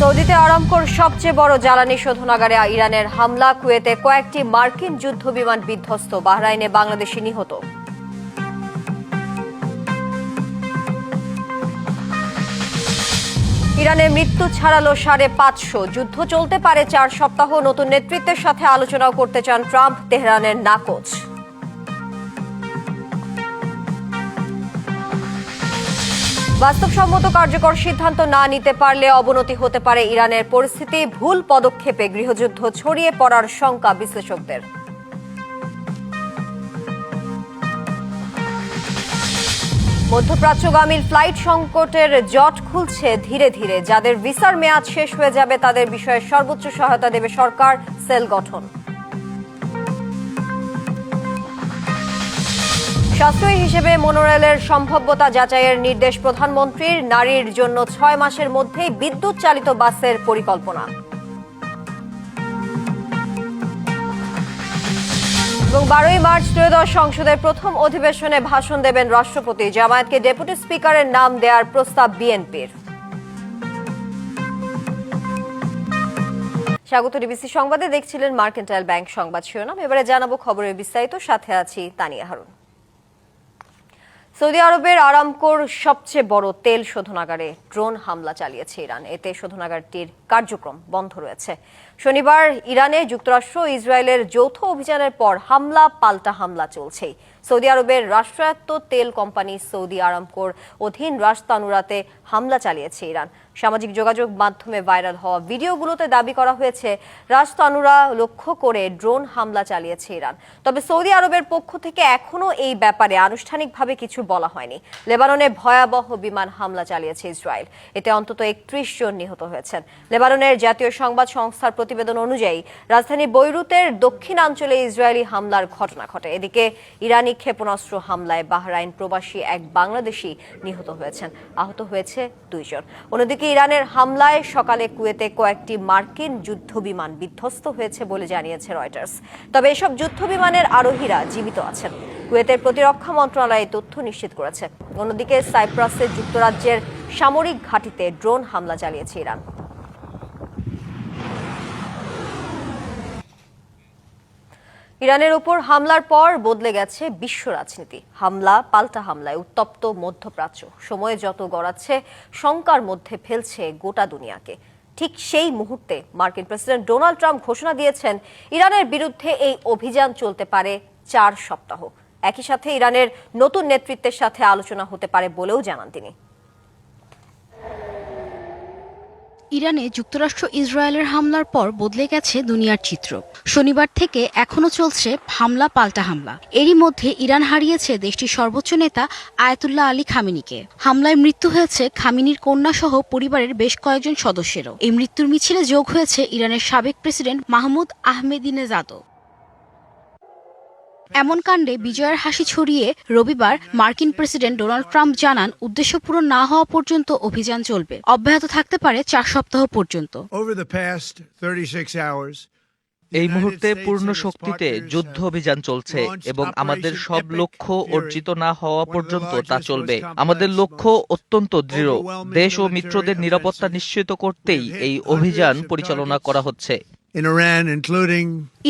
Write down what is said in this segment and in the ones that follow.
সৌদিতে আরামকোর সবচেয়ে বড় জ্বালানি শোধনাগারে ইরানের হামলা, কুয়েতে কয়েকটি মার্কিন যুদ্ধবিমান বিধ্বস্ত, বাহরাইনে বাংলাদেশি নিহত। ইরানের মৃত্যু ছাড়ালো 550, যুদ্ধ চলতে পারে 4 সপ্তাহ। নতুন নেতৃত্বের সাথে আলোচনাও করতে চান ট্রাম্প, তেহরানের নাকচ। বাস্তবসম্মত কার্যকর সিদ্ধান্ত না নিতে পারলে অবনতি হতে পারে ইরানের পরিস্থিতি। ভুল পদক্ষেপে গৃহযুদ্ধ ছড়িয়ে পড়ার শঙ্কা বিশ্লেষকদের। মধ্যপ্রাচ্যগামী ফ্লাইট সংকটের জট খুলছে ধীরে ধীরে। যাদের ভিসার মেয়াদ শেষ হয়ে যাবে তাদের বিষয়ে সর্বোচ্চ সহায়তা দেবে সরকার, সেল গঠন। সাশ্রয়ী হিসেবে মনোরেলের সম্ভাব্যতা যাচাইয়ের নির্দেশ প্রধানমন্ত্রীর। নারীর জন্য 6 মাসের মধ্যেই বিদ্যুৎ চালিত বাসের পরিকল্পনা। এবং 12ই মার্চ ত্রয়োদশ সংসদের প্রথম অধিবেশনে ভাষণ দেবেন রাষ্ট্রপতি। জামায়াতকে ডেপুটি স্পিকারের নাম দেওয়ার প্রস্তাব বিএনপির। স্বাগত ডিবিসি সংবাদে, দেখছিলেন মার্কেন্টাইল ব্যাংক সংবাদ শিরোনাম। এবারে জানাবো খবরের বিস্তারিত, সাথে আছি তানিয়া হারুন। সৌদি আরবের আরামকোর সবচেয়ে বড় তেল শোধনাগারে ড্রোন হামলা চালিয়েছে ইরান। এতে শোধনাগারটির কার্যক্রম বন্ধ রয়েছে। শনিবার ইরানে যুক্তরাষ্ট্র ও ইসরায়েলের যৌথ অভিযানের পর হামলা পাল্টা হামলা চলছেই। সৌদি আরবের রাষ্ট্রায়ত্ত তেল কোম্পানি সৌদি আরামকোর অধীন রাস তানুরাতে হামলা চালিয়েছে ইরান। সামাজিক যোগাযোগ মাধ্যমে ভাইরাল হওয়া ভিডিওগুলোতে দাবি করা হয়েছে রাস তানুরা লক্ষ্য করে ড্রোন হামলা চালিয়েছে ইরান। তবে সৌদি আরবের পক্ষ থেকে এখনও এই ব্যাপারে আনুষ্ঠানিকভাবে কিছু বলা হয়নি। লেবাননে ভয়াবহ বিমান হামলা চালিয়েছে ইসরায়েল। এতে অন্তত 31 জন নিহত হয়েছেন। লেবাননের জাতীয় সংবাদ সংস্থার প্রতিবেদন অনুযায়ী রাজধানী বৈরুতের দক্ষিণাঞ্চলে ইসরায়েলি হামলার ঘটনা ঘটে। এদিকে ইরানি ক্ষেপণাস্ত্র হামলায় বাহরাইন প্রবাসী এক বাংলাদেশি নিহত হয়েছেন, আহত হয়েছে 2 জন। অন্যদিকে ইরানের হামলায় সকালে কুয়েতে কয়েকটি মার্কিন যুদ্ধবিমান বিধ্বস্ত হয়েছে বলে জানিয়েছে রয়টার্স। তবে এসব যুদ্ধবিমানের আরোহীরা জীবিত আছেন। কুয়েতের প্রতিরক্ষা মন্ত্রণালয় এই তথ্য নিশ্চিত করেছে। অন্যদিকে সাইপ্রাসের যুক্তরাজ্যের সামরিক ঘাঁটিতে ড্রোন হামলা চালিয়েছে ইরান। ইরানের উপর হামলার পর বদলে গেছে বিশ্ব রাজনীতি। হামলা পাল্টা হামলায় উত্তপ্ত মধ্যপ্রাচ্য সময়ে যত গড়াচ্ছে শঙ্কার মধ্যে ফেলছে গোটা দুনিয়াকে। ঠিক সেই মুহূর্তে মার্কিন প্রেসিডেন্ট ডোনাল্ড ট্রাম্প ঘোষণা দিয়েছেন ইরানের বিরুদ্ধে এই অভিযান চলতে পারে 4 সপ্তাহ। একই সাথে ইরানের নতুন নেতৃত্বের সাথে আলোচনা হতে পারে বলেও জানান তিনি। ইরানে যুক্তরাষ্ট্র ইসরায়েলের হামলার পর বদলে গেছে দুনিয়ার চিত্র। শনিবার থেকে এখনো চলছে হামলা পাল্টা হামলা। এরই মধ্যে ইরান হারিয়েছে দেশটির সর্বোচ্চ নেতা আয়াতুল্লাহ আলী খামেনিকে। হামলায় মৃত্যু হয়েছে খামেনির কন্যা সহ পরিবারের বেশ কয়েকজন সদস্যেরও। এই মৃত্যুর মিছিলে যোগ হয়েছে ইরানের সাবেক প্রেসিডেন্ট মাহমুদ আহমেদিনেজাদও। এমন কাণ্ডে বিজয়ের হাসি ছড়িয়ে রবিবার মার্কিন প্রেসিডেন্ট ডোনাল্ড ট্রাম্প জানান উদ্দেশ্য পূরণ না হওয়া পর্যন্ত অভিযান চলবে, অব্যাহত থাকতে পারে 4 সপ্তাহ পর্যন্ত। এই মুহূর্তে পূর্ণ শক্তিতে যুদ্ধ অভিযান চলছে এবং আমাদের সব লক্ষ্য অর্জিত না হওয়া পর্যন্ত তা চলবে। আমাদের লক্ষ্য অত্যন্ত দৃঢ়। দেশ ও মিত্রদের নিরাপত্তা নিশ্চিত করতেই এই অভিযান পরিচালনা করা হচ্ছে।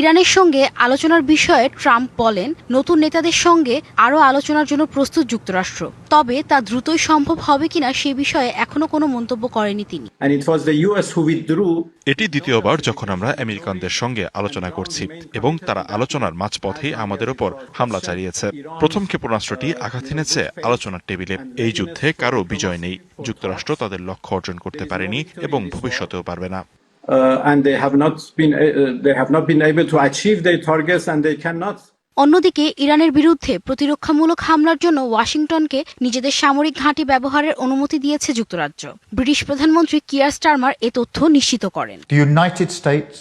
ইরানের সঙ্গে আলোচনার বিষয়ে ট্রাম্প বলেন নতুন নেতাদের সঙ্গে আরও আলোচনার জন্য প্রস্তুত যুক্তরাষ্ট্র। তবে তা দ্রুতই সম্ভব হবে কিনা সে বিষয়ে এখনো কোনো মন্তব্য করেনি তিনি। এটি দ্বিতীয়বার যখন আমরা আমেরিকানদের সঙ্গে আলোচনা করছি এবং তারা আলোচনার মাঝপথে আমাদের উপর হামলা চালিয়েছে। প্রথম ক্ষেপণাস্ত্রটি আঘাত এনেছে আলোচনার টেবিলে। এই যুদ্ধে কারো বিজয় নেই। যুক্তরাষ্ট্র তাদের লক্ষ্য অর্জন করতে পারেনি এবং ভবিষ্যতেও পারবে না। And they have not been able to achieve their targets and they cannot. অন্যদিকে ইরানের বিরুদ্ধে প্রতিরক্ষামূলক হামলার জন্য ওয়াশিংটনকে নিজেদের সামরিক ঘাঁটি ব্যবহারের অনুমতি দিয়েছে যুক্তরাজ্য। ব্রিটিশ প্রধানমন্ত্রী কিয়ার স্টারমার এ তথ্য নিশ্চিত করেন। The United States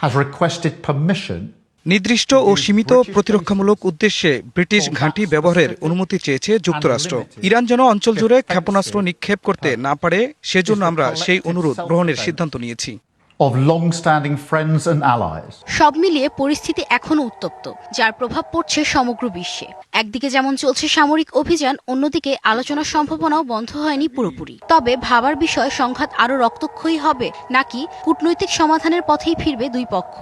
has requested permission নির্দিষ্ট ও সীমিত প্রতিরক্ষামূলক উদ্দেশ্যে ব্রিটিশ ঘাঁটি ব্যবহারের অনুমতি চেয়েছে যুক্তরাষ্ট্র। ইরান যেন অঞ্চল জুড়ে ক্ষেপণাস্ত্র নিক্ষেপ করতে না পারে সেজন্য আমরা সেই অনুরোধ গ্রহণের সিদ্ধান্ত নিয়েছি। of long-standing friends and allies. সব মিলিয়ে পরিস্থিতি এখনো উত্তপ্ত, যার প্রভাব পড়ছে সমগ্র বিশ্বে। একদিকে যেমন চলছে সামরিক অভিযান, অন্যদিকে আলোচনার সম্ভাবনাও বন্ধ হয়নি পুরোপুরি। তবে ভাবার বিষয়, সংঘাত আরো রক্তক্ষয়ী হবে নাকি কূটনৈতিক সমাধানের পথেই ফিরবে দুই পক্ষ।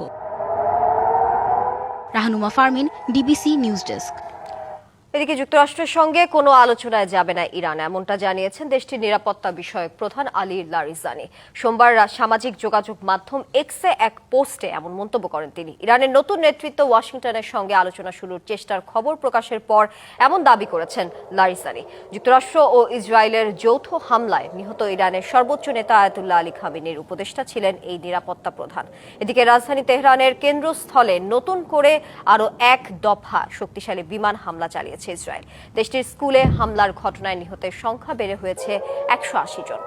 Rahnuma Fermin, DBC news desk. এদিকে যুক্তরাষ্ট্রের সঙ্গে কোনো আলোচনায় যাবে না ইরান, এমনটা জানিয়েছেন দেশটির নিরাপত্তা বিষয়ক প্রধান আলী লারিজানি। সোমবার সামাজিক যোগাযোগ মাধ্যম এক্সে এক পোস্টে এমন মন্তব্য করেন তিনি। ইরানের নতুন নেতৃত্ব ওয়াশিংটনের সঙ্গে আলোচনা শুরুর চেষ্টার খবর প্রকাশের পর এমন দাবি করেছেন লারিজানি। যুক্তরাষ্ট্র ও ইসরায়েলের যৌথ হামলায় নিহত ইরানের সর্বোচ্চ নেতা আয়াতুল্লাহ আলী খামেনির উপদেষ্টা ছিলেন এই নিরাপত্তা প্রধান। এদিকে রাজধানী তেহরানের কেন্দ্রস্থলে নতুন করে আরও এক দফা শক্তিশালী বিমান হামলা চালিয়েছে ইসরায়েল। দেশটির স্কুলে হামলার ঘটনায় নিহতের সংখ্যা বেড়ে হয়েছে 180 জন।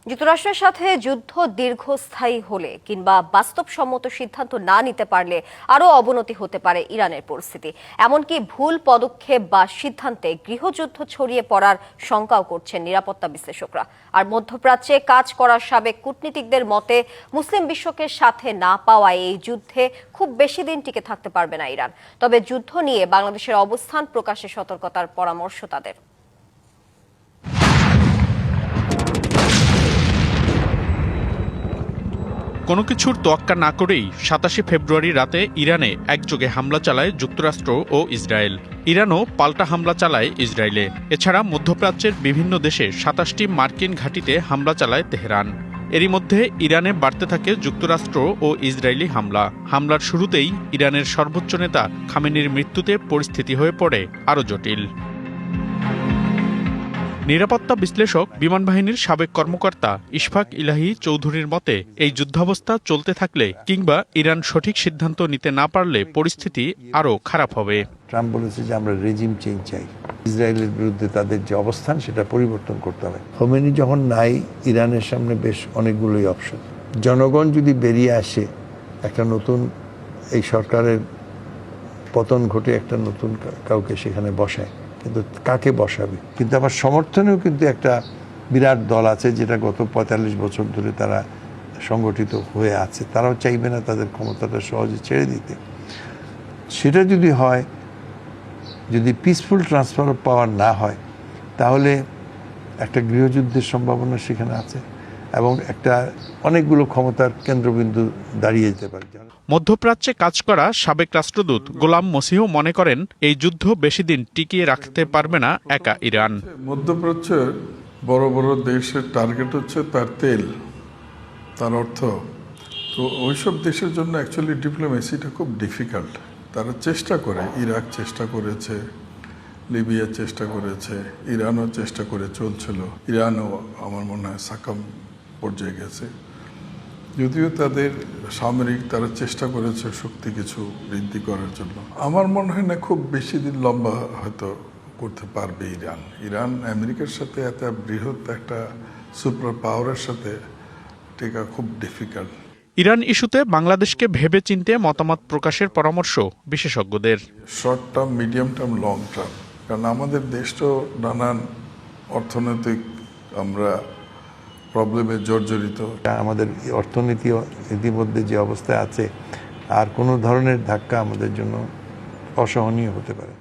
যুক্তরাষ্ট্রের সাথে যুদ্ধ দীর্ঘস্থায়ী হলে কিংবা বাস্তবসম্মত সিদ্ধান্ত না নিতে পারলে আরও অবনতি হতে পারে ইরানের পরিস্থিতি। এমনকি ভুল পদক্ষেপ বা সিদ্ধান্তে গৃহযুদ্ধ ছড়িয়ে পড়ার শঙ্কাও করছেন নিরাপত্তা বিশ্লেষকরা। আর মধ্যপ্রাচ্যে কাজ করা সাবেক কূটনীতিকদের মতে, মুসলিম বিশ্বকে সাথে না পাওয়ায় এই যুদ্ধে খুব বেশি দিন টিকে থাকতে পারবে না ইরান। তবে যুদ্ধ নিয়ে বাংলাদেশের অবস্থান প্রকাশে সতর্কতার পরামর্শ তাদের। কোনো কিছুর তোয়াক্কা না করেই 27 ফেব্রুয়ারি রাতে ইরানে একযোগে হামলা চালায় যুক্তরাষ্ট্র ও ইসরায়েল। ইরানও পাল্টা হামলা চালায় ইসরায়েলে। এছাড়া মধ্যপ্রাচ্যের বিভিন্ন দেশে 27টি মার্কিন ঘাঁটিতে হামলা চালায় তেহরান। এরই মধ্যে ইরানে বাড়তে থাকে যুক্তরাষ্ট্র ও ইসরায়েলি হামলা। হামলার শুরুতেই ইরানের সর্বোচ্চ নেতা খামেনির মৃত্যুতে পরিস্থিতি হয়ে পড়ে আরও জটিল। নিরাপত্তা বিশ্লেষক, বিমান বাহিনীর সাবেক কর্মকর্তা ইশফাক ইলাহি চৌধুরীর মতে, এই যুদ্ধাবস্থা চলতে থাকলে কিংবা ইরান সঠিক সিদ্ধান্ত নিতে না পারলে পরিস্থিতি আরও খারাপ হবে। ট্রাম্প বলেছে যে আমরা রেজিম চেঞ্জ চাই, ইসরায়েলের বিরুদ্ধে তাদের যে অবস্থান সেটা পরিবর্তন করতে হবে। খোমেনি যখন নাই, ইরানের সামনে বেশ অনেকগুলোই অপশন। জনগণ যদি বেরিয়ে আসে, একটা নতুন এই সরকারের পতন ঘটে একটা নতুন কাউকে সেখানে বসায়, কিন্তু কাকে বসাবে? কিন্তু আমার সমর্থনেও কিন্তু একটা বিরাট দল আছে যেটা গত 45 বছর ধরে তারা সংগঠিত হয়ে আছে। তারাও চাইবে না তাদের ক্ষমতাটা সহজে ছেড়ে দিতে। সেটা যদি হয়, যদি পিসফুল ট্রান্সফার অফ পাওয়ার না হয়, তাহলে একটা গৃহযুদ্ধের সম্ভাবনা সেখানে আছে এবং একটা অনেকগুলো ক্ষমতার কেন্দ্রবিন্দু দাঁড়িয়ে যেতে পারে। মধ্যপ্রাচ্যে কাজ করা সাবেক রাষ্ট্রদূত গোলাম মসিহ মনে করেন, এই যুদ্ধ বেশি দিন টিকিয়ে রাখতে পারবে না একা ইরান। মধ্যপ্রাচ্যের বড় বড় দেশের টার্গেট হচ্ছে তার তেল, তার অর্থ। তো ওইসব দেশের জন্য অ্যাকচুয়ালি ডিপ্লোমেসিটা খুব ডিফিকাল্ট। তারা চেষ্টা করে, ইরাক চেষ্টা করেছে, লিবিয়া চেষ্টা করেছে, ইরানও চেষ্টা করে চলছিল। ইরানও আমার মনে হয় সাকাম পর্যায়ে গেছে, যদিও তাদের সামরিক তারা চেষ্টা করেছে শক্তি কিছু বৃদ্ধি করার জন্য। আমার মনে হয় না খুব বেশি দিন লম্বা হয়তো করতে পারবে ইরান। ইরান আমেরিকার সাথে এত বৃহৎ একটা সুপার পাওয়ারের সাথে টেকা খুব ডিফিকাল্ট। ইরান ইস্যুতে বাংলাদেশকে ভেবে চিন্তে মতামত প্রকাশের পরামর্শ বিশেষজ্ঞদের। Short term, medium term, long term. কারণ আমাদের দেশটাও নানান অর্থনৈতিক আমরা প্রবলেমে জর্জরিত। আমাদের অর্থনীতি ইতিমধ্যে যে অবস্থায় আছে, আর কোনো ধরনের ধাক্কা আমাদের জন্য অসহনীয় হতে পারে।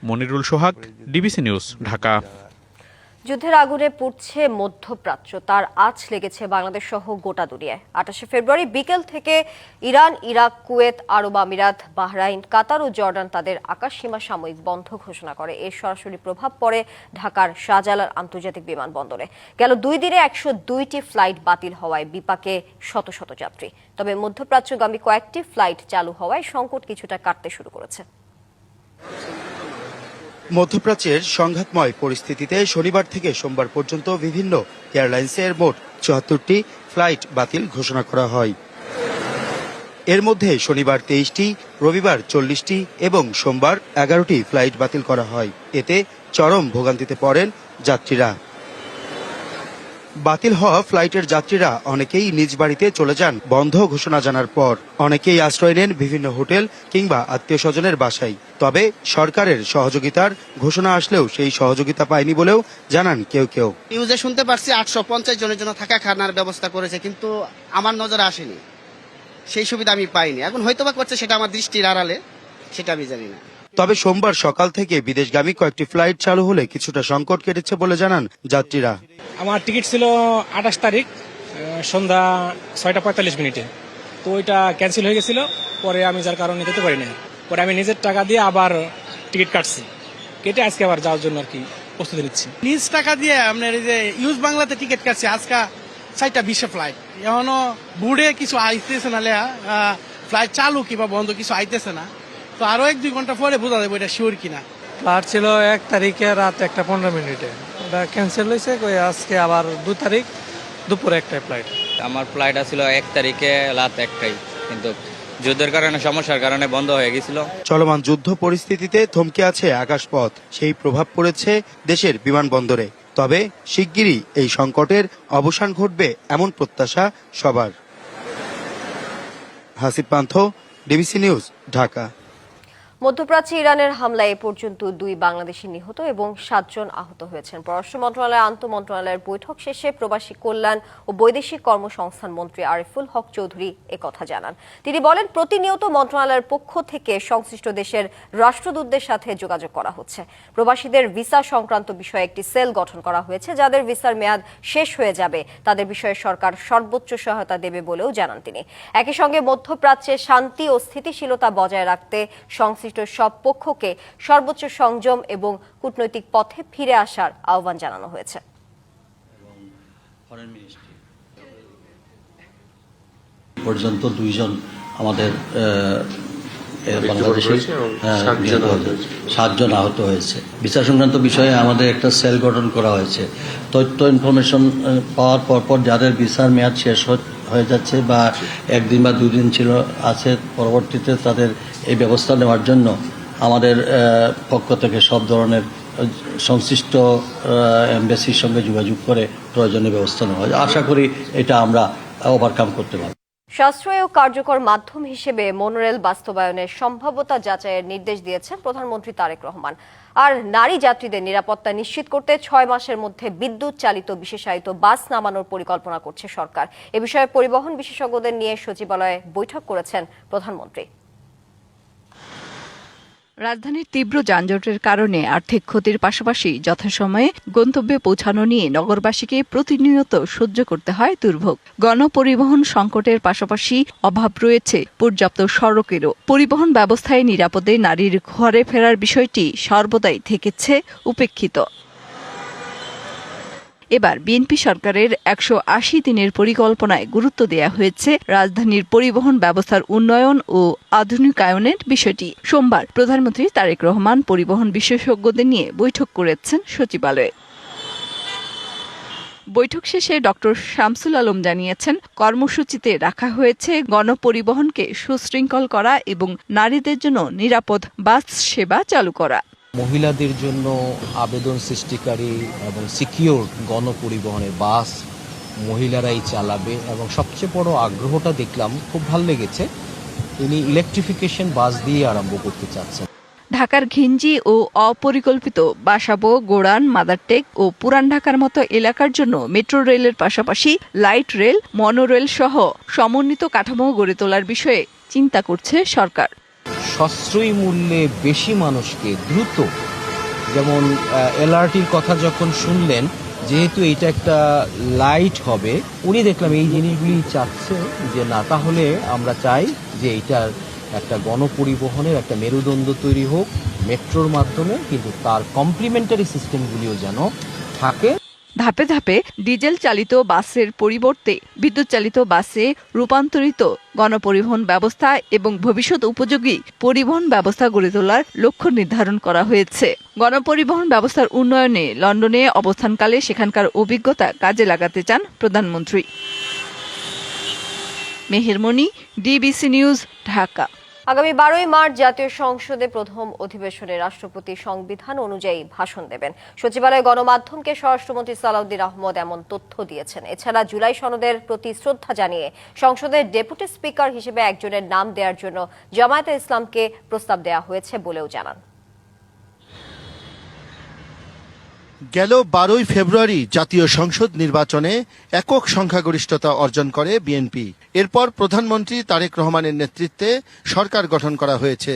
মনিরুল সোহাগ, ডিবিসি নিউজ, ঢাকা। যুদ্ধের আগুনে পুড়ছে মধ্যপ্রাচ্য, তার আঁচ লেগেছে বাংলাদেশ সহ গোটা দুনিয়ায়। 28 ফেব্রুয়ারি বিকেল থেকে ইরান, ইরাক, কুয়েত, আরব আমিরাত, বাহরাইন, কাতার ও জর্ডান তাদের আকাশসীমা সাময়িক বন্ধ ঘোষণা করে। এর সরাসরি প্রভাব পড়ে ঢাকার শাহজালাল আন্তর্জাতিক বিমানবন্দরে। গেল 2 দিনে 102টি ফ্লাইট বাতিল হওয়ায় বিপাকে শত শত যাত্রী। তবে মধ্যপ্রাচ্যগামী কয়েকটি ফ্লাইট চালু হওয়ায় সংকট কিছুটা কাটতে শুরু করেছে। মধ্যপ্রাচ্যের সংঘাতময় পরিস্থিতিতে শনিবার থেকে সোমবার পর্যন্ত বিভিন্ন এয়ারলাইন্সের মোট 74টি ফ্লাইট বাতিল ঘোষণা করা হয়। এর মধ্যে শনিবার 23টি, রবিবার 40টি এবং সোমবার 11টি ফ্লাইট বাতিল করা হয়। এতে চরম ভোগান্তিতে পড়েন যাত্রীরা। বাতিল হওয়া ফ্লাইটের যাত্রীরা অনেকেই নিজ বাড়িতে চলে যান বন্ধ ঘোষণা জানার পর। অনেকেই আশ্রয় নেন বিভিন্ন হোটেল কিংবা আত্মীয় স্বজনের বাসায়। তবে সরকারের সহযোগিতার ঘোষণা আসলেও সেই সহযোগিতা পায়নি বলেও জানান কেউ কেউ। নিউজে শুনতে পারছি 850 জনের জন্য থাকা খানার ব্যবস্থা করেছে, কিন্তু আমার নজরে আসেনি, সেই সুবিধা আমি পাইনি। এখন হয়তোবা করছে, সেটা আমার দৃষ্টির আড়ালে, সেটা আমি জানি না। তবে সোমবার সকাল থেকে বিদেশগামী কয়েকটি ফ্লাইট চালু হলে কিছুটা সংকট কেটেছে বলে জানান যাত্রীরা। আমার টিকিট ছিল 28 তারিখ সন্ধ্যা 6:45, তো ওইটা ক্যান্সেল হয়ে গেছিল। পরে আমি যার কারণে যেতে পারি না, পরে আমি নিজের টাকা দিয়ে আবার টিকিট কাটছি, কেটে আজকে আবার যাওয়ার জন্য আর কি প্রস্তুতি নিচ্ছি। নিজ টাকা দিয়ে আপনার এই যে ইউজ বাংলাতে টিকিট কাটছি, আজকে 4:20 ফ্লাইট, এখনো বুড়ে কিছু আইতেছে না, ফ্লাইট চালু কিংবা বন্ধ কিছু আইতেছে না, তো আরো 1-2 ঘন্টা পরে বোঝা যাবে এটা শিওর কিনা। ফ্লাইট ছিল 1 তারিখে রাত 1:15, ওটা ক্যান্সেল হয়েছে। আজকে আবার 2 তারিখ দুপুরে একটা ফ্লাইট। আমার ফ্লাইট ছিল 1 তারিখে রাত 1টায়, কিন্তু যুদ্ধের কারণে সমস্যার কারণে বন্ধ হয়ে গেছিল। চলমান যুদ্ধ পরিস্থিতিতে থমকে আছে আকাশপথ, সেই প্রভাব পড়েছে দেশের বিমানবন্দরে। তবে শিগগিরই এই সংকটের অবসান ঘটবে এমন প্রত্যাশা সবার। হাসিব পান্থ, ডিবিসি নিউজ, ঢাকা। মধ্যপ্রাচ্যে ইরানের হামলায় এ পর্যন্ত 2 বাংলাদেশি নিহত এবং 7 জন আহত হয়েছেন। পররাষ্ট্র মন্ত্রণালয়ের আন্তঃমন্ত্রণালয়ের বৈঠক শেষে প্রবাসী কল্যাণ ও বৈদেশিক কর্মসংস্থান মন্ত্রী আরিফুল হক চৌধুরী একথা জানান। তিনি বলেন, প্রতিনিয়ত মন্ত্রণালয়ের পক্ষ থেকে সংশ্লিষ্ট দেশের রাষ্ট্রদূতদের সাথে যোগাযোগ করা হচ্ছে। প্রবাসীদের ভিসা সংক্রান্ত বিষয়ে একটি সেল গঠন করা হয়েছে। যাদের ভিসার মেয়াদ শেষ হয়ে যাবে তাদের বিষয়ে সরকার সর্বোচ্চ সহায়তা দেবে বলেও জানান তিনি। একই সঙ্গে মধ্যপ্রাচ্যে শান্তি ও স্থিতিশীলতা বজায় রাখতে সংশ্লিষ্ট সব পক্ষকে সর্বোচ্চ সংযম এবং কূটনৈতিক পথে ফিরে আসার আহ্বান জানানো হয়েছে। পর্যন্ত 2 জন আমাদের বাংলাদেশি 7 জন আহত হয়েছে। বিচার সংক্রান্ত বিষয়ে আমাদের একটা সেল গঠন করা হয়েছে। তথ্য ইনফরমেশন পাওয়ার পর যাদের বিচার মেয়াদ শেষ হয়ে যাচ্ছে বা 1 দিন বা 2 দিন ছিল আছে, পরবর্তীতে তাদের এই ব্যবস্থা নেওয়ার জন্য আমাদের পক্ষ থেকে সব ধরনের সংশ্লিষ্ট এমবেসির সঙ্গে যোগাযোগ করে প্রয়োজনীয় ব্যবস্থা নেওয়া হয়। আশা করি এটা আমরা ওভারকাম করতে পারব। সাশ্রয়ী ও কার্যকর মাধ্যম হিসেবে মনোরেল বাস্তবায়নের সম্ভাব্যতা যাচাইয়ের নির্দেশ দিয়েছেন প্রধানমন্ত্রী তারেক রহমান। আর নারী যাত্রীদের নিরাপত্তা নিশ্চিত করতে 6 মাসের মধ্যে বিদ্যুৎ চালিত বিশেষায়িত বাস নামানোর পরিকল্পনা করছে সরকার। এ বিষয়ে পরিবহন বিশেষজ্ঞদের নিয়ে সচিবালয়ে বৈঠক করেছেন প্রধানমন্ত্রী। রাজধানীর তীব্র যানজটের কারণে আর্থিক ক্ষতির পাশাপাশি যথাসময়ে গন্তব্যে পৌঁছানো নিয়ে নগরবাসীকে প্রতিনিয়ত সহ্য করতে হয় দুর্ভোগ। গণপরিবহন সংকটের পাশাপাশি অভাব রয়েছে পর্যাপ্ত সড়কেরও। পরিবহন ব্যবস্থায় নিরাপদে নারীর ঘরে ফেরার বিষয়টি সর্বদাই থেকেছে উপেক্ষিত। এবার বিএনপি সরকারের 180 দিনের পরিকল্পনায় গুরুত্ব দেয়া হয়েছে রাজধানীর পরিবহন ব্যবস্থার উন্নয়ন ও আধুনিকায়নের বিষয়টি। সোমবার প্রধানমন্ত্রী তারেক রহমান পরিবহন বিশেষজ্ঞদের নিয়ে বৈঠক করেছেন সচিবালয়ে। বৈঠক শেষে ডক্টর শামসুল আলম জানিয়েছেন, কর্মসূচিতে রাখা হয়েছে গণপরিবহনকে সুশৃঙ্খল করা এবং নারীদের জন্য নিরাপদ বাস সেবা চালু করা। মহিলাদের জন্য আবেদন সৃষ্টিকারী এবং সিকিউর গণপরিবহনের বাস মহিলারাই চালাবে এবং সবচেয়ে বড় আগ্রহটা দেখলাম, খুব ভালো লেগেছে, তিনি ইলেকট্রিফিকেশন বাস দিয়ে আরম্ভ করতে চাচ্ছেন। ঢাকার ঘিঞ্জি ও অপরিকল্পিত বাসাবো, গোড়ান, মাদারটেক ও পুরান ঢাকার মতো এলাকার জন্য মেট্রো রেলের পাশাপাশি লাইট রেল, মনোরেল সহ সমন্বিত কাঠামো গড়ে তোলার বিষয়ে চিন্তা করছে সরকার। সাশ্রয়ী মূল্যে বেশি মানুষকে দ্রুত, যেমন এলআরটির কথা যখন শুনলেন, যেহেতু এটা একটা লাইট হবে, উনি দেখলাম এই জিনিসগুলি চাচ্ছে যে না, তাহলে আমরা চাই যে এইটার একটা গণপরিবহনের একটা মেরুদণ্ড তৈরি হোক মেট্রোর মাধ্যমে, কিন্তু তার কমপ্লিমেন্টারি সিস্টেমগুলিও যেন থাকে। ধাপে ধাপে ডিজেল চালিত বাসের পরিবর্তে বিদ্যুৎ চালিত বাসে রূপান্তরিত গণপরিবহন ব্যবস্থা এবং ভবিষ্যৎ উপযোগী পরিবহন ব্যবস্থা গড়ে তোলার লক্ষ্য নির্ধারণ করা হয়েছে। গণপরিবহন ব্যবস্থার উন্নয়নে লন্ডনে অবস্থানকালে সেখানকার অভিজ্ঞতা কাজে লাগাতে চান প্রধানমন্ত্রী। মেহের মনি, ডিবিসি নিউজ, ঢাকা। আগামী 12ই মার্চ জাতীয় সংসদে প্রথম অধিবেশনে রাষ্ট্রপতি সংবিধান অনুযায়ী ভাষণ দেবেন। সচিবালয় গণমাধ্যমকে স্বরাষ্ট্রমন্ত্রী সালাউদ্দিন আহমদ এমন তথ্য দিয়েছেন। এছাড়া জুলাই সনদের প্রতি শ্রদ্ধা জানিয়ে সংসদের ডেপুটি স্পিকার হিসেবে একজনের নাম দেওয়ার জন্য জামায়াতে ইসলামকে প্রস্তাব দেওয়া হয়েছে বলেও জানান। গেল 12ই ফেব্রুয়ারি জাতীয় সংসদ নির্বাচনে একক সংখ্যাগরিষ্ঠতা অর্জন করে বিএনপি। এরপর প্রধানমন্ত্রী তারেক রহমানের নেতৃত্বে সরকার গঠন করা হয়েছে।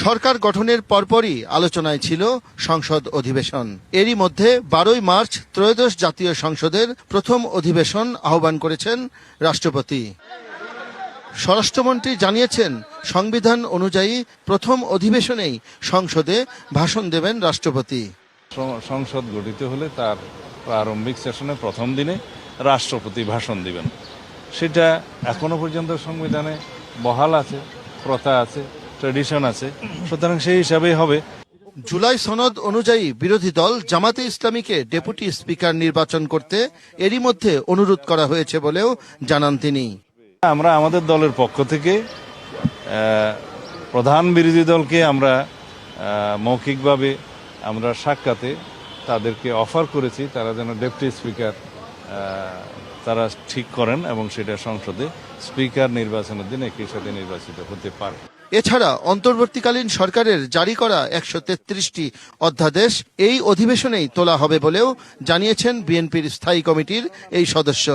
সরকার গঠনের পরপরই আলোচনায় ছিল সংসদ অধিবেশন। এরই মধ্যে 12ই মার্চ ত্রয়োদশ জাতীয় সংসদের প্রথম অধিবেশন আহ্বান করেছেন রাষ্ট্রপতি। স্বরাষ্ট্রমন্ত্রী জানিয়েছেন, সংবিধান অনুযায়ী প্রথম অধিবেশনেই সংসদে ভাষণ দেবেন রাষ্ট্রপতি। সংসদ গঠিত হলে তার প্রারম্ভিক সেশনে প্রথম দিনে রাষ্ট্রপতি ভাষণ দিবেন। সেটা এখনো পর্যন্ত সংবিধানে বহাল আছে, প্রথা আছে, ট্র্যাডিশন আছে, সুতরাং সেই হিসাবেই হবে। জুলাই সনদ অনুযায়ী বিরোধী দল জামাতে ইসলামীকে ডেপুটি স্পিকার নির্বাচন করতে এরই মধ্যে অনুরোধ করা হয়েছে বলেও জানান তিনি। আমরা আমাদের দলের পক্ষ থেকে প্রধান বিরোধী দলকে আমরা মৌখিকভাবে আমরা সাক্ষাতে তাদেরকে অফার করেছি, তারা যেন ডেপুটি স্পিকার তারা ঠিক করেন এবং সেটা সংসদে স্পিকার নির্বাচনের দিন একই সাথে নির্বাচিত হতে পারে। এছাড়া অন্তর্বর্তীকালীন সরকারের জারি করা 133টি অধ্যাদেশ এই অধিবেশনেই তোলা হবে বলেও জানিয়েছেন বিএনপির স্থায়ী কমিটির এই সদস্য।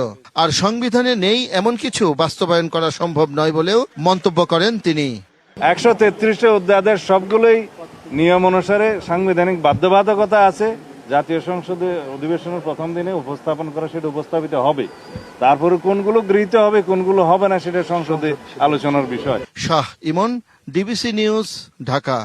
আর সংবিধানে নেই এমন কিছু বাস্তবায়ন করা সম্ভব নয় বলেও মন্তব্য করেন তিনি। 133টি অধ্যাদেশ সবগুলোই নিয়ম অনুসারে সাংবিধানিক বাধ্যবাধকতা আছে। জাতীয় সংসদে অধিবেশনের প্রথম দিনে উপস্থাপন করা, সেটা উপস্থাপিত হবে। তারপরে কোনগুলো গৃহীত হবে, কোনগুলো হবে না, সেটা সংসদে আলোচনার বিষয়। শাহ ইমন, ডিবিসি নিউজ, ঢাকা।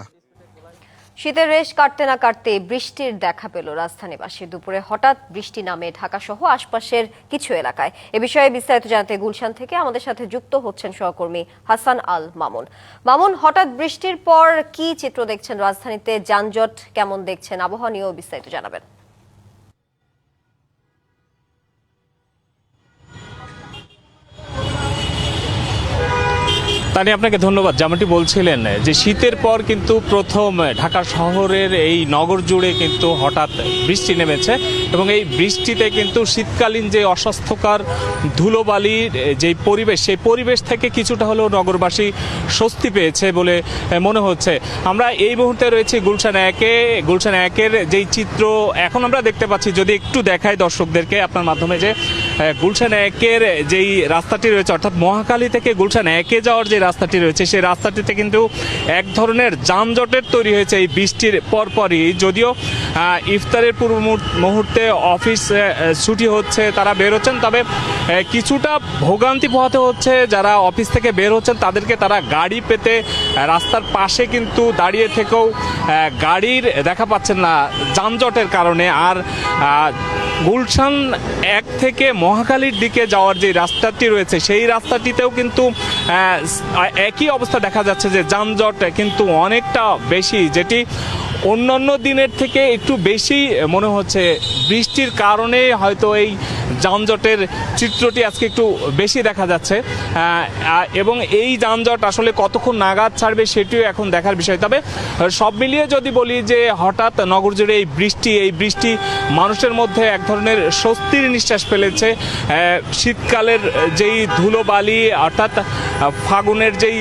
শীতের রেশ কাটতে না কাটতে বৃষ্টির দেখা পেল রাজধানীবাসী। দুপুরে হঠাৎ বৃষ্টি নামে ঢাকা সহ আশপাশের কিছু এলাকায়। এ বিষয়ে বিস্তারিত জানতে গুলশান থেকে আমাদের সাথে যুক্ত হচ্ছেন সহকর্মী হাসান আল মামুন। মামুন, হঠাৎ বৃষ্টির পর কি চিত্র দেখছেন রাজধানীতে? যানজট কেমন দেখছেন? আবহাওয়া নিয়েও বিস্তারিত জানাবেন। তানি, আপনাকে ধন্যবাদ। যেমনটি বলছিলেন যে শীতের পর কিন্তু প্রথম ঢাকা শহরের এই নগর জুড়ে কিন্তু হঠাৎ বৃষ্টি নেমেছে এবং এই বৃষ্টিতে কিন্তু শীতকালীন যে অস্বাস্থ্যকর ধুলোবালির যে পরিবেশ, সেই পরিবেশ থেকে কিছুটা হলেও নগরবাসী স্বস্তি পেয়েছে বলে মনে হচ্ছে। আমরা এই মুহূর্তে রয়েছি গুলশান একের যেই চিত্র এখন আমরা দেখতে পাচ্ছি, যদি একটু দেখাই দর্শকদেরকে আপনার মাধ্যমে, যে গুলশান একের যেই রাস্তাটি রয়েছে, অর্থাৎ মহাখালী থেকে গুলশান একে যাওয়ার যে রাস্তাটি রয়েছে, সেই রাস্তাটিতে কিন্তু এক ধরনের যানজটের তৈরি হয়েছে এই বৃষ্টির পরপরই। যদিও ইফতারের পূর্ব মুহূর্তে অফিস ছুটি হচ্ছে, তারা বের হচ্ছেন, তবে কিছুটা ভোগান্তি পোহাতে হচ্ছে যারা অফিস থেকে বের হচ্ছেন তাদেরকে। তারা গাড়ি পেতে রাস্তার পাশে কিন্তু দাঁড়িয়ে থেকেও গাড়ির দেখা পাচ্ছেন না যানজটের কারণে। আর গুলশান এক থেকে মহাখালীর দিকে যাওয়ার যে রাস্তাটি রয়েছে, সেই রাস্তাটিতেও কিন্তু একই অবস্থা দেখা যাচ্ছে, যে যানজট কিন্তু অনেকটা বেশি, যেটি অন্যান্য দিনের থেকে একটু বেশি মনে হচ্ছে। বৃষ্টির কারণে হয়তো এই যানজটের চিত্রটি আজকে একটু বেশি দেখা যাচ্ছে এবং এই যানজট আসলে কতক্ষণ নাগাদ ছাড়বে সেটিও এখন দেখার বিষয়। তবে সব মিলিয়ে যদি বলি যে হঠাৎ নগর জুড়ে এই বৃষ্টি মানুষের মধ্যে এক ধরনের স্বস্তির নিঃশ্বাস ফেলেছে। শীতকালের যেই ধুলোবালি, অর্থাৎ ফাগুনের যেই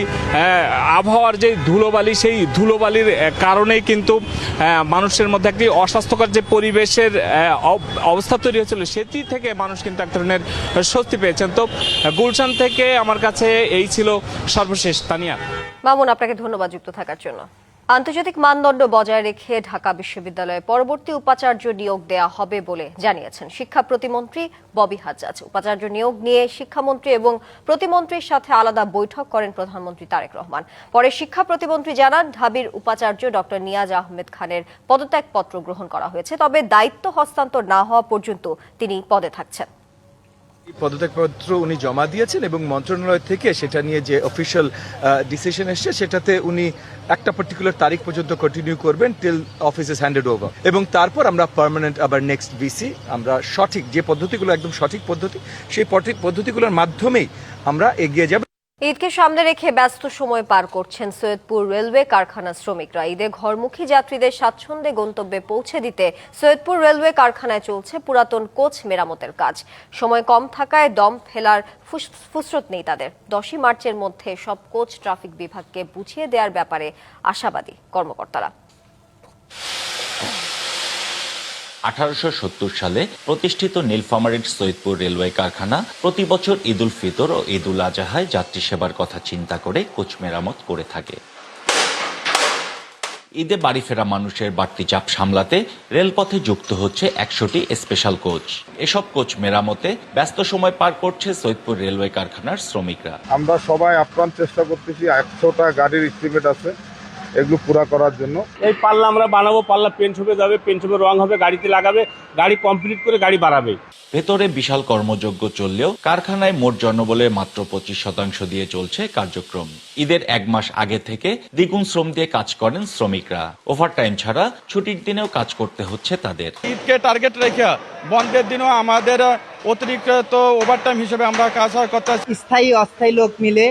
আবহাওয়ার যেই ধুলোবালি, সেই ধুলোবালির কারণেই কিন্তু মানুষের মধ্যে একটি অস্বাস্থ্যকর যে পরিবেশের অবস্থা তৈরি হয়েছিল, সেটি থেকে মানুষ কিন্তু এক ধরনের স্বস্তি পেয়েছেন। তো গুলশান থেকে আমার কাছে এই ছিল সর্বশেষ। তানিয়া। মামুন, আপনাকে ধন্যবাদ যুক্ত থাকার জন্য। আন্তর্জাতিক মানদণ্ড বজায় রেখে ঢাকা বিশ্ববিদ্যালয়ে পরবর্তী উপাচার্য নিয়োগ দেয়া হবে বলে জানিয়েছেন শিক্ষা প্রতিমন্ত্রী ববি হাজ্জাজ। উপাচার্য নিয়োগ নিয়ে শিক্ষামন্ত্রী এবং প্রতিমন্ত্রীর সাথে আলাদা বৈঠক করেন প্রধানমন্ত্রী তারেক রহমান। পরে শিক্ষা প্রতিমন্ত্রী জানান, ঢাবির উপাচার্য ডক্টর নিয়াজ আহমেদ খানের পদত্যাগপত্র গ্রহণ করা হয়েছে, তবে দায়িত্ব হস্তান্তর না হওয়া পর্যন্ত তিনি পদে থাকছেন। পদত্যাগপত্র উনি জমা দিয়েছেন এবং মন্ত্রণালয় থেকে সেটা নিয়ে যে অফিসিয়াল ডিসিশন এসছে, সেটাতে উনি একটা পার্টিকুলার তারিখ পর্যন্ত কন্টিনিউ করবেন till office is handed over, এবং তারপর আমরা পার্মানেন্ট আবার নেক্সট ভিসি আমরা সঠিক যে পদ্ধতিগুলো একদম সঠিক পদ্ধতি, সেই পদ্ধতিগুলোর মাধ্যমেই আমরা এগিয়ে যাব। ঈদকে সামনে রেখে ব্যস্ত সময় পার করছেন সৈয়দপুর রেলওয়ে কারখানার শ্রমিকরা। ঈদে ঘরমুখী যাত্রীদের স্বাচ্ছন্দ্যে গন্তব্যে পৌঁছে দিতে সৈয়দপুর রেলওয়ে কারখানায় চলছে পুরাতন কোচ মেরামতের কাজ। সময় কম থাকায় দম ফেলার ফুসরত নেই তাদের। 10ই মার্চের মধ্যে সব কোচ ট্রাফিক বিভাগকে বুঝিয়ে দেওয়ার ব্যাপারে আশাবাদী কর্মকর্তারা। 1870 সালে প্রতিষ্ঠিত নীলফামারীর সৈয়দপুর রেলওয়ে কারখানা প্রতি বছর ঈদ উল ফিতর ও ঈদ উল আজহায় যাত্রী সেবার কথা চিন্তা করে কোচ মেরামত করে থাকে। ঈদে বাড়ি ফেরা মানুষের বাড়তি চাপ সামলাতে রেলপথে যুক্ত হচ্ছে 100টি স্পেশাল কোচ। এসব কোচ মেরামতে ব্যস্ত সময় পার করছে সৈয়দপুর রেলওয়ে কারখানার শ্রমিকরা। আমরা সবাই আপ্রাণ চেষ্টা করতেছি, 100টা গাড়ির এস্টিমেট আছে, এগুলো পুরা করার জন্য। এই পাল্লা আমরা বানাবো, পাল্লা পেন্ট হবে যাবে, পেন্ট হবে রং হবে, গাড়িতে লাগাবে, গাড়ি কমপ্লিট করে গাড়ি বাড়াবে। ভেতরে বিশাল কর্মযজ্ঞ চললেও কারখানায় মোট জনবলের মাত্র 25% দিয়ে চলছে কার্যক্রম। ঈদের 1 মাস আগে থেকে দ্বিগুণ শ্রম দিয়ে কাজ করেন শ্রমিকরা। ওভারটাইম ছাড়া ছুটির দিনেও কাজ করতে হচ্ছে তাদের। ঈদকে টার্গেট রেখে বন্ধের দিনও আমাদের অতিরিক্ত ওভারটাইম হিসেবে আমরা কাজ করতে। স্থায়ী অস্থায়ী লোক মিলে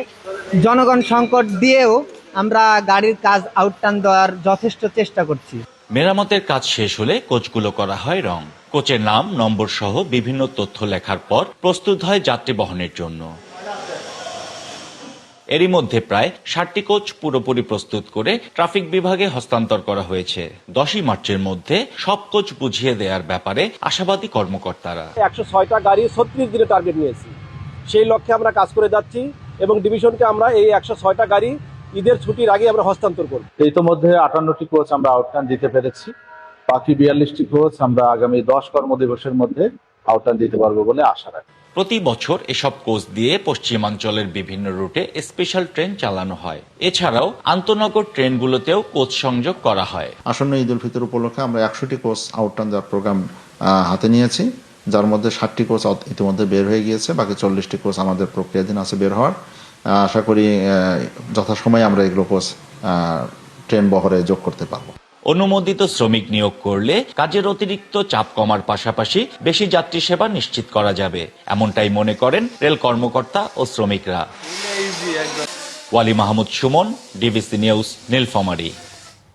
জনগণ সংকট দিয়েও আমরা গাড়ির কাজ আউটটান দেওয়ার যথেষ্ট চেষ্টা করছি। মেরামতের কাজ শেষ হলে কোচগুলো করা হয় রং। কোচের নাম, নম্বর সহ বিভিন্ন তথ্য লেখার পর প্রস্তুত হয় যাত্রী বহনের জন্য। এরই মধ্যে প্রায় 60টি কোচ পুরোপুরি প্রস্তুত করে ট্রাফিক বিভাগে হস্তান্তর করা হয়েছে। 10ই মার্চের মধ্যে সব কোচ বুঝিয়ে দেওয়ার ব্যাপারে আশাবাদী কর্মকর্তারা। 106টা গাড়ি 36 দিনে টার্গেট নিয়েছি, সেই লক্ষ্যে আমরা কাজ করে যাচ্ছি এবং ডিভিশনকে আমরা এই 106টা গাড়ি ঈদের ছুটির আগে আমরা হস্তান্তর করব। ইতোমধ্যে 58টি কোচ আমরা আউটটান দিতে পেরেছি। বাকি 42টি কোচ আমরা আগামী 10 কর্মদিবসের মধ্যে আউটটান দিতে পারবো বলে আশা রাখি। প্রতি বছর এসব কোচ দিয়ে পশ্চিমাঞ্চলের বিভিন্ন রুটে স্পেশাল ট্রেন চালানো হয়। এছাড়াও আন্তনগর ট্রেনগুলোতেও কোচ সংযোগ করা হয়। আসন্ন ঈদ উল ফিতর উপলক্ষে আমরা 100টি কোচ আউটটান দেওয়ার প্রোগ্রাম হাতে নিয়েছি, যার মধ্যে 60টি কোচ ইতিমধ্যে বের হয়ে গিয়েছে, বাকি 40টি কোচ আমাদের প্রক্রিয়াধীন আছে বের হওয়ার। আশা করি যথাসময়ে আমরা এগুলো কোচ ট্রেন বহরে যোগ করতে পারবো। অনুমোদিত শ্রমিক নিয়োগ করলে কাজের অতিরিক্ত চাপ কমার পাশাপাশি বেশি যাত্রী সেবা নিশ্চিত করা যাবে, এমনটাই মনে করেন রেল কর্মকর্তা ও শ্রমিকরা। ওয়ালি মাহমুদ সুমন, ডিবিসি নিউজ, নীলফামারী।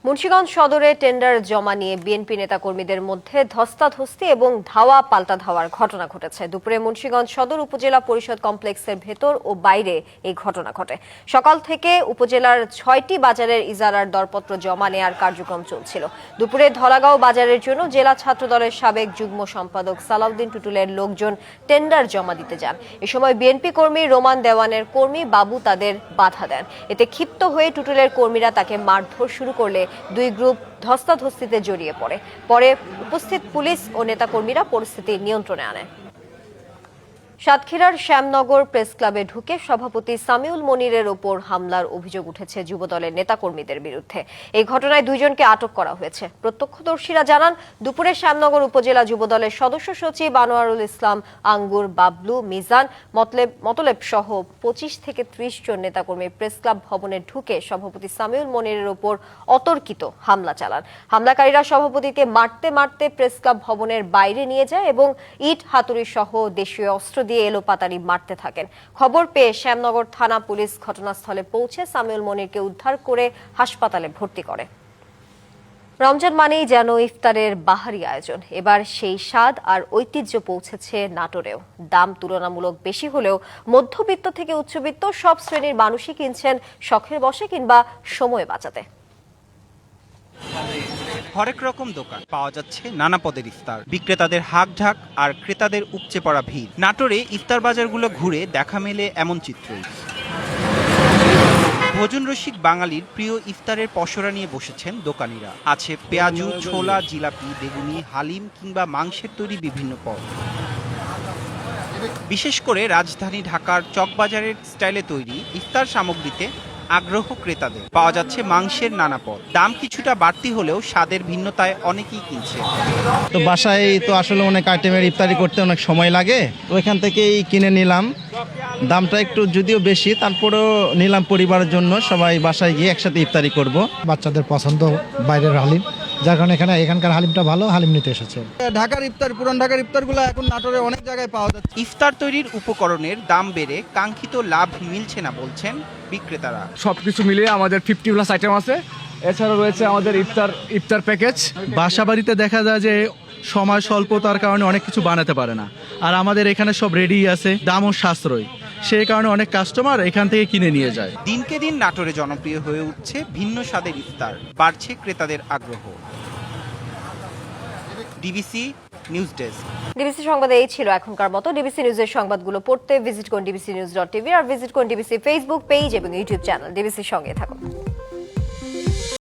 মুন্সিগঞ্জ সদরে টেন্ডার জমা নিয়ে বিএনপি নেতাকর্মীদের মধ্যে ধস্তাধস্তি এবং ধাওয়া পাল্টা ধাওয়ার ঘটনা ঘটেছে। দুপুরে মুন্সিগঞ্জ সদর উপজেলা পরিষদ কমপ্লেক্সের ভেতর ও বাইরে এই ঘটনা ঘটে। সকাল থেকে উপজেলার 6টি বাজারের ইজারার দরপত্র জমা নেওয়ার কার্যক্রম চলছিল। দুপুরে ধলাগাঁও বাজারের জন্য জেলা ছাত্রদলের সাবেক যুগ্ম সম্পাদক সালাউদ্দিন টুটুলের লোকজন টেন্ডার জমা দিতে যান। এ সময় বিএনপি কর্মী রোমান দেওয়ানের কর্মী বাবু তাদের বাধা দেন। এতে ক্ষিপ্ত হয়ে টুটুলের কর্মীরা তাকে মারধর শুরু করলে দুই গ্রুপ ধস্তাধস্তিতে জড়িয়ে পড়ে। পরে উপস্থিত পুলিশ ও নেতাকর্মীরা পরিস্থিতি নিয়ন্ত্রণে আনে। সাতক্ষীরার শ্যামনগর প্রেস ক্লাবে ঢুকে সভাপতি সামিউল মনিরের ওপর হামলার অভিযোগ উঠেছে যুবদলের নেতাকর্মীদের বিরুদ্ধে। এই ঘটনায় 2 জনকে আটক করা হয়েছে। প্রত্যক্ষদর্শীরা জানান, দুপুরে শ্যামনগর উপজেলা যুবদলের সদস্য সচিব আনোয়ারুল ইসলাম আঙ্গুর, বাবলু, মিজান, মতলেব সহ 25 থেকে 30 জন নেতাকর্মী প্রেস ক্লাব ভবনে ঢুকে সভাপতি সামিউল মনিরের ওপর অতর্কিত হামলা চালান। হামলাকারীরা সভাপতিকে মারতে মারতে প্রেস ক্লাব ভবনের বাইরে নিয়ে যায় এবং ইট, হাতুড়ি সহ দেশীয় অস্ত্র দিয়ে এলোপাতাড়ি মারতে থাকেন। খবর পেয়ে শ্যামনগর থানা পুলিশ ঘটনাস্থলে পৌঁছে সামিউল মনিরকে উদ্ধার করে হাসপাতালে ভর্তি করে। রমজান মানেই যেন ইফতারের বাহারি আয়োজন। এবার সেই স্বাদ আর ঐতিহ্য পৌঁছেছে নাটোরেও। দাম তুলনামূলক বেশি হলেও মধ্যবিত্ত থেকে উচ্চবিত্ত সব শ্রেণীর মানুষই কিনছেন শখের বশে কিংবা সময় বাঁচাতে। হরেক রকম দোকান, পাওয়া যাচ্ছে নানা পদের ইফতার, বিক্রেতাদের হাঁক ঝাঁক আর ক্রেতাদের উপচে পড়া ভিড়। নাটোরে ইফতার বাজারগুলো ঘুরে দেখা মেলে এমন চিত্রই। ভোজন রসিক বাঙালির প্রিয় ইফতারের পসরা নিয়ে বসেছেন দোকানিরা। আছে পেঁয়াজু, ছোলা, জিলাপি, বেগুনি, হালিম কিংবা মাংসের তৈরি বিভিন্ন পদ। বিশেষ করে রাজধানী ঢাকার চকবাজারের স্টাইলে তৈরি ইফতার সামগ্রীতে আগ্রহ ক্রেতাদের। পাওয়া যাচ্ছে মাংসের নানা পদ। দাম কিছুটা বাড়তি হলেও স্বাদের ভিন্নতায় অনেকেই কিনছে। তো বাসায় তো আসলে অনেক আইটেমের ইফতারি করতে অনেক সময় লাগে, ওইখান থেকেই কিনে নিলাম। দামটা একটু যদিও বেশি, তারপরেও নিলাম পরিবারের জন্য, সবাই বাসায় গিয়ে একসাথে ইফতারি করব। বাচ্চাদের পছন্দ বাইরের হালিম, যার কারণে এখানকার হালিমটা ভালো, হালিম নিতে এসেছে। ঢাকার ইফতার, পুরান ঢাকার ইফতারগুলো এখন নাটোরে অনেক জায়গায় পাওয়া যাচ্ছে। ইফতার তৈরির উপকরণের দাম বেড়ে কাঙ্ক্ষিত লাভ মিলছে না বলছেন বিক্রেতারা। সবকিছু মিলিয়ে আমাদের 50+ আইটেম আছে। এছাড়া রয়েছে আমাদের ইফতার প্যাকেজ। বাসা বাড়িতে দেখা যায় যে সময় স্বল্পতার কারণে অনেক কিছু বানাতে পারে না, আর আমাদের এখানে সব রেডি আছে, দামও সাশ্রয়ী, সেই কারণে অনেক কাস্টমার এখান থেকে কিনে নিয়ে যায়। দিনকে দিন নাটোরে জনপ্রিয় হয়ে উঠছে ভিন্ন স্বাদের ইফতার, বাড়ছে ক্রেতাদের আগ্রহ। DBC news desk. ডিবিসি সংবাদে এই ছিল এখনকার মতো। ডিবিসি নিউজের সংবাদগুলো পড়তে ভিজিট করুন dbcnews.tv আর ভিজিট করুন ডিবিসি ফেসবুক পেজ এবং ইউটিউব চ্যানেল। ডিবিসির সঙ্গে থাকুন।